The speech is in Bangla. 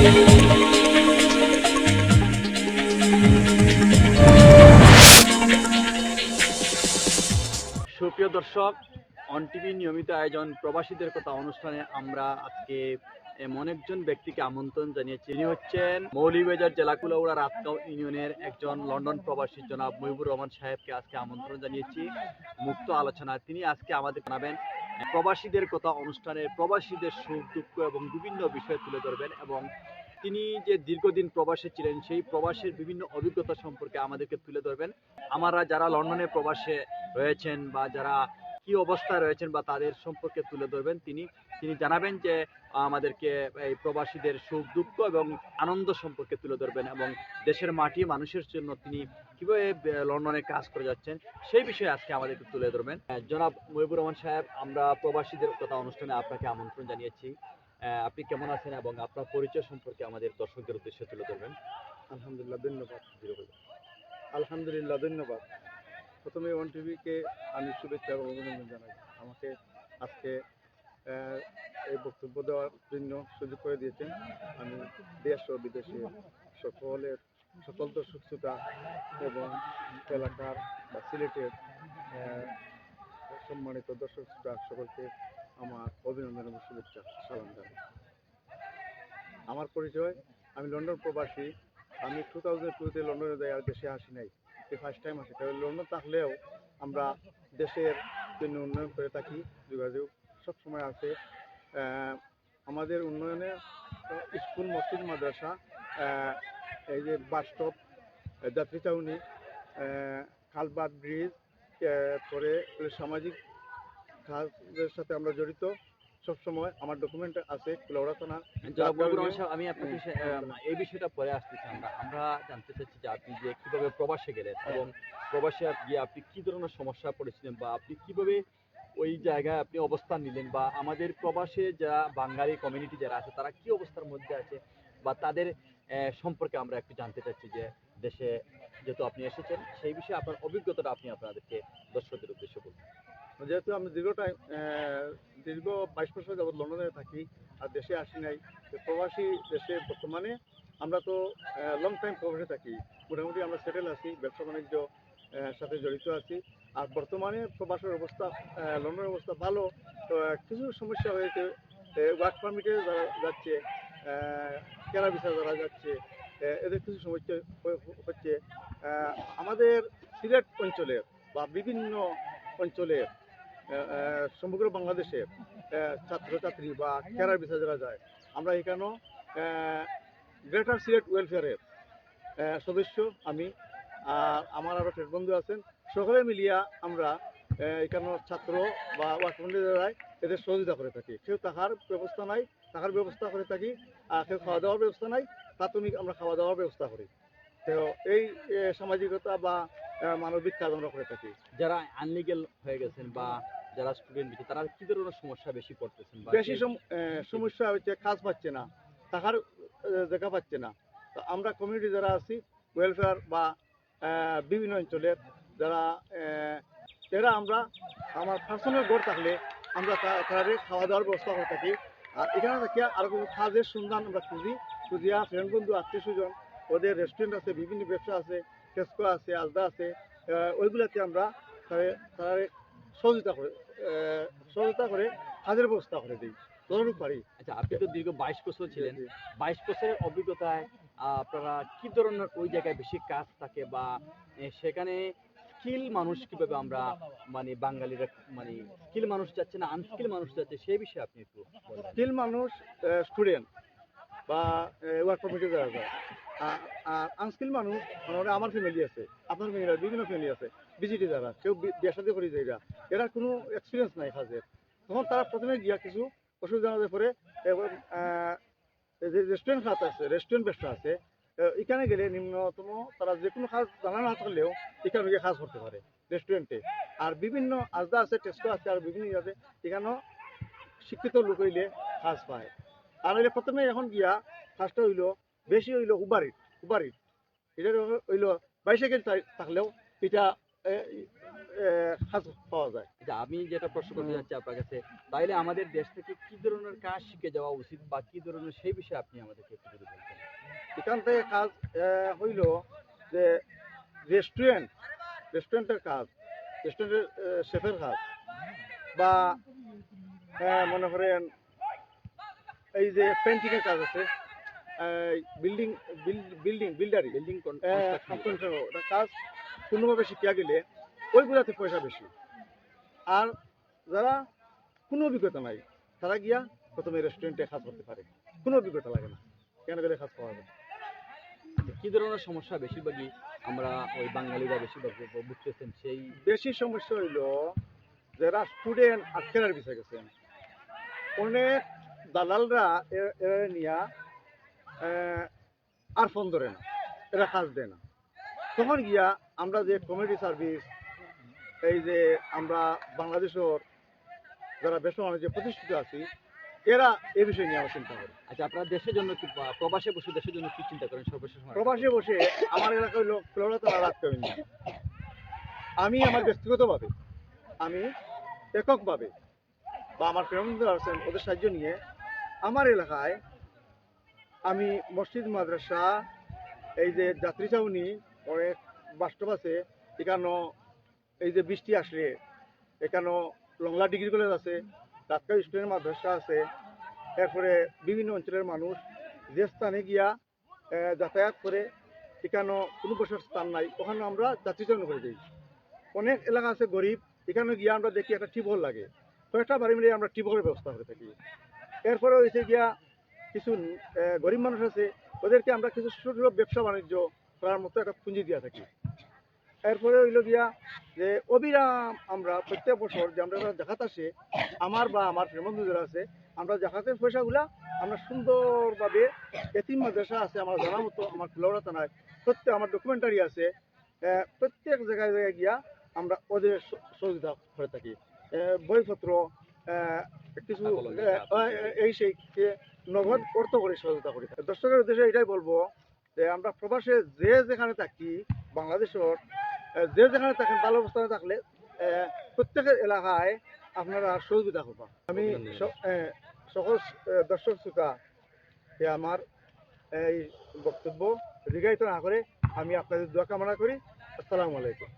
সুপ্রিয় দর্শক, অন টিভি নিয়মিত আয়োজন প্রবাসীদের কথা অনুষ্ঠানে আমরা আজকে এমন একজন ব্যক্তিকে আমন্ত্রণ জানিয়েছি। তিনি হচ্ছেন মৌলভীবাজার জেলা কুলাউড়া রাতগাঁও ইউনিয়নের একজন লন্ডন প্রবাসী জনাব মুজিবুর রহমান সাহেবকে আজকে আমন্ত্রণ জানিয়েছি মুক্ত আলোচনা। তিনি আজকে আমাদের জানাবেন প্রবাসীদের কথা অনুষ্ঠানে প্রবাসীদের সুখ দুঃখ এবং বিভিন্ন বিষয় তুলে ধরবেন, এবং তিনি যে দীর্ঘদিন প্রবাসে ছিলেন সেই প্রবাসের বিভিন্ন অভিজ্ঞতা সম্পর্কে আমাদেরকে তুলে ধরবেন। আমরা যারা লন্ডনে প্রবাসে রয়েছেন বা যারা কি অবস্থায় রয়েছেন বা তাদের সম্পর্কে তুলে ধরবেন। তিনি জানাবেন যে আমাদেরকে এই প্রবাসীদের সুখ দুঃখ এবং আনন্দ সম্পর্কে তুলে ধরবেন, এবং দেশের মাটি মানুষের জন্য তিনি কিভাবে লন্ডনে কাজ করে যাচ্ছেন সেই বিষয়ে আজকে আমাদেরকে তুলে ধরবেন। জনাব মুজিবুর রহমান সাহেব, আমরা প্রবাসীদের কথা অনুষ্ঠানে আপনাকে আমন্ত্রণ জানিয়েছি। আপনি কেমন আছেন এবং আপনার পরিচয় সম্পর্কে আমাদের দর্শকদের উদ্দেশ্যে তুলে ধরবেন। আলহামদুলিল্লাহ, ধন্যবাদ। আলহামদুলিল্লাহ, ধন্যবাদ। প্রথমে ওয়ান টিভিকে আমি শুভেচ্ছা এবং অভিনন্দন জানাই। আমাকে আজকে এই বক্তব্য দেওয়ার জন্য সুযোগ করে দিয়েছেন। আমি দেশ ও বিদেশে সকল দর্শক শ্রোতা এবং এলাকার বা সিলেটের সম্মানিত দর্শক শ্রোতা সকলকে আমার অভিনন্দন এবং শুভেচ্ছা সালাম জানাই। আমার পরিচয়, আমি লন্ডন প্রবাসী। আমি 2002-তে লন্ডনে যাই, আর দেশে আসি নাই, ফার্স্ট টাইম আসি। তবে লন্ডন থাকলেও আমরা দেশের জন্য উন্নয়ন করে থাকি, যোগাযোগ সবসময় আছে। আমাদের উন্নয়নে স্কুল, মসজিদ, মাদ্রাসা, এই যে বাস স্টপ, যাত্রী ছাউনি, খালবাদ, ব্রিজ, পরে সামাজিক কাজের সাথে আমরা জড়িত। সবসময় আমার ডকুমেন্ট আছে কুলাউড়া থানা। আমি আপনাকে এই বিষয়টা পরে আসতেছি। আমরা জানতে চাচ্ছি যে আপনি যে কিভাবে প্রবাসে গেলেন এবং প্রবাসে গিয়ে আপনি কি ধরনের সমস্যা পড়েছিলেন বা আপনি কিভাবে ওই জায়গায় আপনি অবস্থান নিলেন, বা আমাদের প্রবাসে যা বাঙালি কমিউনিটি যারা আছে তারা কি অবস্থার মধ্যে আছে বা তাদের সম্পর্কে আমরা একটু জানতে চাচ্ছি। যে দেশে যেহেতু আপনি এসেছেন সেই বিষয়ে আপনার অভিজ্ঞতাটা আপনি আপনাদেরকে দর্শকদের উদ্দেশ্যে বলুন। যেহেতু আমি দীর্ঘ 22 বছর যাবৎ লন্ডনে থাকি, আর দেশে আসি নাই। প্রবাসী দেশে বর্তমানে আমরা তো লং টাইম প্রবাসে থাকি, মোটামুটি আমরা সেটেল আছি, ব্যবসা বাণিজ্য সাথে জড়িত আছি। আর বর্তমানে প্রবাসের অবস্থা, লন্ডনের অবস্থা ভালো। তো কিছু সমস্যা হয়েছে, ওয়ার্ক পারমিটে যারা যাচ্ছে, কেরা ভিসা যারা যাচ্ছে, এদের কিছু সমস্যা হচ্ছে। আমাদের সিলেট অঞ্চলের বা বিভিন্ন অঞ্চলের সমগ্র বাংলাদেশের ছাত্রছাত্রী বা কেরার ভিসা যারা যায়, আমরা এখানেও গ্রেটার সিলেট ওয়েলফেয়ারের সদস্য আমি, আর আমার আরও ফ্রেন্ড বন্ধু আছেন। সকলে মিলিয়া আমরা এখানে ছাত্র বা ওয়ার্ক পারমিটে যারায় এদের সহযোগিতা করে থাকি। কেউ থাকার ব্যবস্থা নাই, থাকার ব্যবস্থা করে থাকি, আর কেউ খাওয়া দাওয়ার ব্যবস্থা নাই, প্রাথমিক আমরা খাওয়া দাওয়ার ব্যবস্থা করি। তো এই সামাজিকতা বা মানবিক কাজ আমরা করে থাকি। যারা আনলিগেল হয়ে গেছেন বা যারা স্টুডেন্ট আছে তারা কি ধরনের সমস্যা বেশি পড়তেছেন? বেশি সমস্যা হচ্ছে কাজ পাচ্ছে না, থাকার জায়গা পাচ্ছে না। তো আমরা কমিউনিটি যারা আছি, ওয়েলফেয়ার বা বিভিন্ন অঞ্চলের যারা এরা আমরা আমার পার্সোনাল ঘর থাকলে আমরা তাদের খাওয়া দাওয়ার ব্যবস্থা করে থাকি। আর এখানে থেকে আরও কিছু কাজের সন্ধান আমরা খুঁজিয়া ফ্রেন্ড বন্ধু, আত্মীয় স্বজন, ওদের রেস্টুরেন্ট আছে, বিভিন্ন ব্যবসা আছে, টেস্কো আছে, আলদা আছে, ওইগুলোতে আমরা তাদের সহযোগিতা করে কাজের ব্যবস্থা করে দিই যতটুকু পারি। আচ্ছা, আপনি তো দীর্ঘ 22 বছর ছিলেন। 22 বছরের অভিজ্ঞতায় আপনারা কি ধরনের ওই জায়গায় বেশি কাজ থাকে বা সেখানে স্কিল মানুষ কিভাবে আমরা মানে বাঙালিরা মানে স্কিল মানুষ যাচ্ছে না আনস্কিল মানুষ যাচ্ছে সেই বিষয়ে আপনি একটু বলবেন। স্কিল মানুষ স্টুডেন্ট বা ওয়ার্ক পারমিটে যারা যায়, আর আনস্কিল মানুষ আমার ফ্যামিলি আছে, আপনার ফ্যামিলি, বিভিন্ন ফ্যামিলি আছে, ভিজিটে যারা কেউ বিয়ে শাদী করে যায়, এরা কোনো এক্সপিরিয়েন্স নাই কাজের। তখন তারা প্রথমে গিয়া কিছু অসুবিধা হতে পারে। এবং যে রেস্টুরেন্ট খাত আছে, রেস্টুরেন্ট ব্যবসা আছে, এখানে গেলে নিম্নতম তারা যে কোনো কাজ জানা না থাকলেও এখানে গিয়ে কাজ করতে পারে রেস্টুরেন্টে। আর বিভিন্ন আজদা আছে, টেস্টো আছে, আর বিভিন্ন আছে, এখানেও শিক্ষিত লোক হইলে কাজ পায়। আর হইলে প্রথমে এখন গিয়া কাজটা হইলো বেশি হইলো উবারিট। এটা হইলো বাইসাইকেল থাকলেও এটা কাজ পাওয়া যায়। আচ্ছা, আমি যেটা প্রশ্ন করতে যাচ্ছি আপনার কাছে, তাইলে আমাদের দেশ থেকে কি ধরনের কাজ শিখে যাওয়া উচিত বা কি ধরনের সেই বিষয়ে আপনি আমাদেরকে একটু যদি বলতেন। এখান থেকে কাজ হইল যে রেস্টুরেন্টের কাজ, রেস্টুরেন্টের শেফের কাজ, বা মনে করেন এই যে পেন্টিং এর কাজ আছে, বিল্ডিং বিল্ডারি বিল্ডিং কাজ কোনোভাবে শিখিয়া গেলে ওইগুলাতে পয়সা বেশি। আর যারা কোনো অভিজ্ঞতা নাই তারা গিয়া প্রথমে রেস্টুরেন্টে কাজ করতে পারে, কোনো অভিজ্ঞতা লাগে না, কেন গেলে কাজ পাওয়া যায়। কি ধরনের সমস্যা বেশিরভাগই আমরা ওই বাঙালিরা বেশিরভাগ ভুগতেছেন সেই বেশি সমস্যা হইল যারা স্টুডেন্ট আজকের বিষয় গেছেন, অনেক দালালরা এরা নিয়া আর ফোন ধরে না, এরা কাজ দেয় না। তখন গিয়া আমরা যে কমিউনিটি সার্ভিস, এই যে আমরা বাংলাদেশের যারা বেসরকারি প্রতিষ্ঠিত আছি, এরা এই বিষয় নিয়ে আমরা চিন্তা করি। আচ্ছা, আপনার দেশের জন্য কি প্রবাসে বসে দেশের জন্য কি চিন্তা করেন সর্বশেষ সময়? প্রবাসে বসে আমার এলাকা হইল ফ্লোরাতলা রাখতে হইনি। আমি আমার ব্যক্তিগতভাবে, আমি এককভাবে বা আমার ফ্রেন্ডরা আছেন ওদের সাহায্য নিয়ে আমার এলাকায় আমি মসজিদ, মাদ্রাসা, এই যে যাত্রী ছাউনি, অনেক বাস্তব আছে এখানো, এই যে বৃষ্টি আসলে এখানো লংলা ডিগ্রি কলেজ আছে, রাতকাল স্টুডেন্ট মাদ্রাসা আছে, এরপরে বিভিন্ন অঞ্চলের মানুষ যে স্থানে গিয়া যাতায়াত করে এখানো কোনো বসার স্থান নাই, ওখানে আমরা যাত্রী চালনা করে দিই। অনেক এলাকা আছে গরিব, এখানে গিয়া আমরা দেখি একটা টিউবওয়েল লাগে, কয়েকটা বাড়ি মিলে আমরা টিউবওয়েলের ব্যবস্থা করে থাকি। এরপরে হয়েছে গিয়া কিছু গরিব মানুষ আছে, ওদেরকে আমরা কিছু ছোটো ছোটো ব্যবসা বাণিজ্য করার মতো একটা পুঁজি দিয়ে থাকি। এরপরে হইল গিয়া যে অবিরাম আমরা প্রত্যেক বছর যে আমরা জাকাত আসে, আমার বা আমার বন্ধুদের আছে, আমরা জাকাতের পয়সাগুলা আমরা সুন্দরভাবে এতিম মাদ্রাসা আছে আমার জানা মতো, আমার ফ্লোরা থানায় প্রত্যেক আমার ডকুমেন্টারি আছে, প্রত্যেক জায়গায় জায়গায় গিয়া আমরা ওদের সহযোগিতা করে থাকি, বইপত্র কিছু এই সেই নগদ অর্থ করে সহযোগিতা করি থাকি। দর্শকের উদ্দেশ্যে এটাই বলবো যে আমরা প্রবাসে যে যেখানে থাকি, বাংলাদেশের যে যেখানে থাকেন ভালো অবস্থানে থাকলে প্রত্যেকের এলাকায় আপনারা সহযোগিতা করবেন। আমি সকল দর্শক শ্রোতা আমার এই বক্তব্য দীর্ঘায়িত না করে আমি আপনাদের দোয়া কামনা করি। আসসালামু আলাইকুম।